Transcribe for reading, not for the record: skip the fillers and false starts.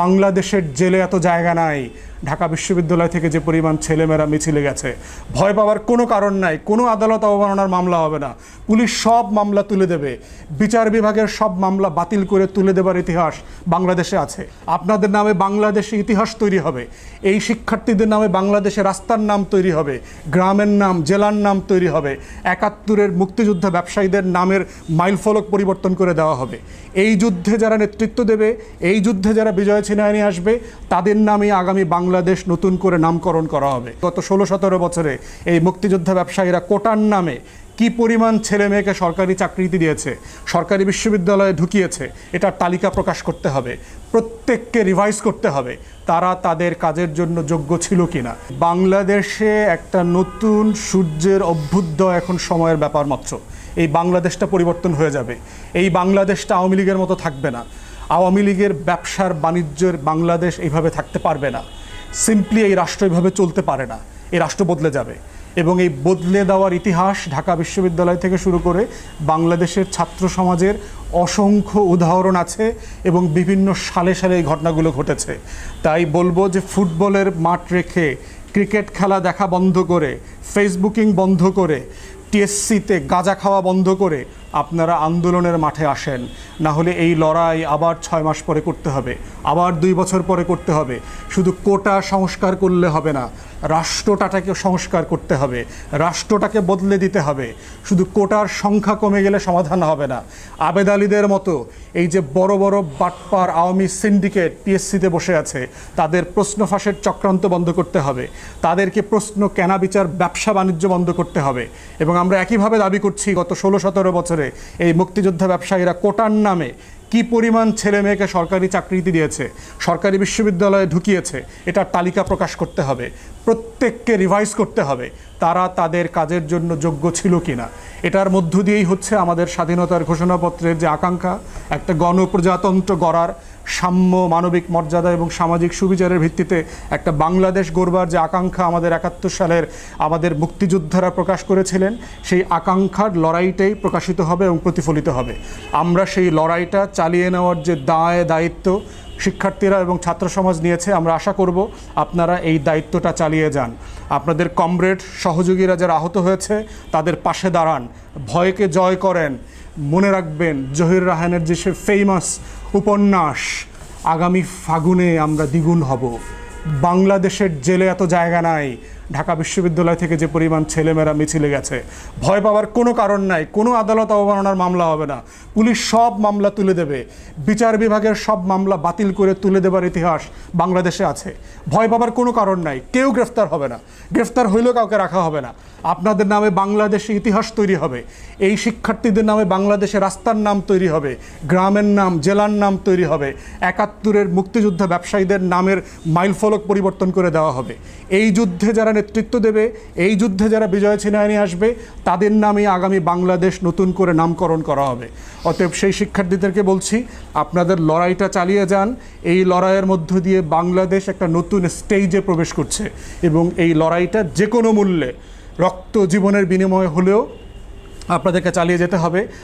বাংলাদেশের জেলে এত জায়গা নাই। ঢাকা বিশ্ববিদ্যালয় থেকে যে পরিমাণ ছেলেমেয়েরা মিছিলে গেছে, ভয় পাওয়ার কোনো কারণ নাই। কোনো আদালত অবমাননার মামলা হবে না। পুলিশ সব মামলা তুলে দেবে। বিচার বিভাগের সব মামলা বাতিল করে তুলে দেবার ইতিহাস বাংলাদেশে আছে। আপনাদের নামে বাংলাদেশে ইতিহাস তৈরি হবে। এই শিক্ষার্থীদের নামে বাংলাদেশে রাস্তার নাম তৈরি হবে, গ্রামের নাম, জেলার নাম তৈরি হবে। ৭১-এর মুক্তিযোদ্ধা ব্যবসায়ীদের নামের মাইলফলক পরিবর্তন করে দেওয়া হবে। এই যুদ্ধে যারা নেতৃত্ব দেবে, এই যুদ্ধে যারা বিজয় ছিনিয়ে নিয়ে আসবে, তাদের নামে আগামী বাংলাদেশ নতুন করে নামকরণ করা হবে। গত ১৬-১৭ বছরে এই মুক্তিযোদ্ধা ব্যবসায়ীরা কোটার নামে কি পরিমাণ ছেলে মেয়েকে সরকারি চাকরিতে দিয়েছে, সরকারি বিশ্ববিদ্যালয়ে ঢুকিয়েছে, এটার তালিকা প্রকাশ করতে হবে। প্রত্যেককে রিভাইজ করতে হবে তারা তাদের কাজের জন্য যোগ্য ছিল কিনা। বাংলাদেশে একটা নতুন সূর্যের অভ্যুদয় এখন সময়ের ব্যাপার মাত্র। এই বাংলাদেশটা পরিবর্তন হয়ে যাবে। এই বাংলাদেশটা আওয়ামী লীগের মতো থাকবে না। আওয়ামী লীগের ব্যবসার বাণিজ্যের বাংলাদেশ এইভাবে থাকতে পারবে না। সিম্পলি এই রাষ্ট্র এইভাবে চলতে পারে না। এই রাষ্ট্র বদলে যাবে এবং এই বদলে দেওয়ার ইতিহাস ঢাকা বিশ্ববিদ্যালয় থেকে শুরু করে বাংলাদেশের ছাত্র সমাজের অসংখ্য উদাহরণ আছে এবং বিভিন্ন সালে সালে এই ঘটনাগুলো ঘটেছে। তাই বলবো যে ফুটবলের মাঠ রেখে, ক্রিকেট খেলা দেখা বন্ধ করে, ফেসবুকিং বন্ধ করে, টিএসসিতে গাঁজা খাওয়া বন্ধ করে আপনারা আন্দোলনের মাঠে আসেন। না হলে এই লড়াই আবার ৬ মাস পরে করতে হবে, আবার ২ বছর পরে করতে হবে। শুধু কোটা সংস্কার করলে হবে না, রাষ্ট্রটাকে সংস্কার করতে হবে, রাষ্ট্রটাকে বদলে দিতে হবে। শুধু কোটার সংখ্যা কমে গেলে সমাধান হবে না। আবেদ আলীদের মতো এই যে বড় বড় বাটপার আওয়ামী সিন্ডিকেট টিএসসিতে বসে আছে, তাদের প্রশ্ন ফাঁসের চক্রান্ত বন্ধ করতে হবে। তাদেরকে প্রশ্ন কেনা বিচার, ব্যবসা বাণিজ্য বন্ধ করতে হবে। এবং আমরা একইভাবে দাবি করছি, গত ১৬-১৭ বছরে এই মুক্তিযোদ্ধা ব্যবসায়ীরা কোটার নামে কি পরিমাণ ছেলে মেয়েকে সরকারি চাকরিতে দিয়েছে, সরকারি বিশ্ববিদ্যালয়ে ঢুকিয়েছে, এটার তালিকা প্রকাশ করতে হবে। প্রত্যেককে রিভাইজ করতে হবে তারা তাদের কাজের জন্য যোগ্য ছিল কিনা। এটার মধ্য দিয়েই হচ্ছে আমাদের স্বাধীনতার ঘোষণাপত্রের যে আকাঙ্ক্ষা, একটা গণপ্রজাতন্ত্র গড়ার, সাম্য, মানবিক মর্যাদা এবং সামাজিক সুবিচারের ভিত্তিতে একটা বাংলাদেশ গড়বার যে আকাঙ্ক্ষা আমাদের ৭১ সালের আমাদের মুক্তিযোদ্ধারা প্রকাশ করেছিলেন, সেই আকাঙ্ক্ষার লড়াইটাই প্রকাশিত হবে এবং প্রতিফলিত হবে। আমরা সেই লড়াইটা চালিয়ে নেওয়ার যে দায়িত্ব শিক্ষার্থীরা এবং ছাত্র সমাজ নিয়েছে, আমরা আশা করব আপনারা এই দায়িত্বটা চালিয়ে যান। আপনাদের কমরেড সহযোগীরা যারা আহত হয়েছে তাদের পাশে দাঁড়ান, ভয়কে জয় করেন। মনে রাখবেন জহির রায়হানের যে সে ফেমাস উপন্যাস, আগামী ফাগুনে আমরা দ্বিগুণ হব। বাংলাদেশের জেলে এত জায়গা নাই। ঢাকা বিশ্ববিদ্যালয় থেকে যে পরিমাণ ছেলেমেয়েরা মিছিলে গেছে, ভয় পাওয়ার কোনো কারণ নাই। কোনো আদালত অবমাননার মামলা হবে না। পুলিশ সব মামলা তুলে দেবে। বিচার বিভাগের সব মামলা বাতিল করে তুলে দেবার ইতিহাস বাংলাদেশে আছে। ভয় পাওয়ার কোনো কারণ নাই। কেউ গ্রেফতার হবে না। গ্রেফতার হইলেও কাউকে রাখা হবে না। আপনাদের নামে বাংলাদেশে ইতিহাস তৈরি হবে। এই শিক্ষার্থীদের নামে বাংলাদেশে রাস্তার নাম তৈরি হবে, গ্রামের নাম, জেলার নাম তৈরি হবে। ৭১-এর মুক্তিযোদ্ধা ব্যবসায়ীদের নামের মাইলফলক পরিবর্তন করে দেওয়া হবে। এই যুদ্ধে যারা নেতৃত্ব দেবে, এই যুদ্ধে যারা বিজয় ছিনিয়ে নিয়ে আসবে, তাদের নামে আগামী বাংলাদেশ নতুন করে নামকরণ করা হবে। অতএব সেই শিক্ষার্থীদেরকে বলছি, আপনাদের লড়াইটা চালিয়ে যান। এই লড়াইয়ের মধ্য দিয়ে বাংলাদেশ একটা নতুন স্টেজে প্রবেশ করছে এবং এই লড়াইটা যে কোনো মূল্যে, রক্ত জীবনের বিনিময়ে হলেও আপনাদেরকে চালিয়ে যেতে হবে।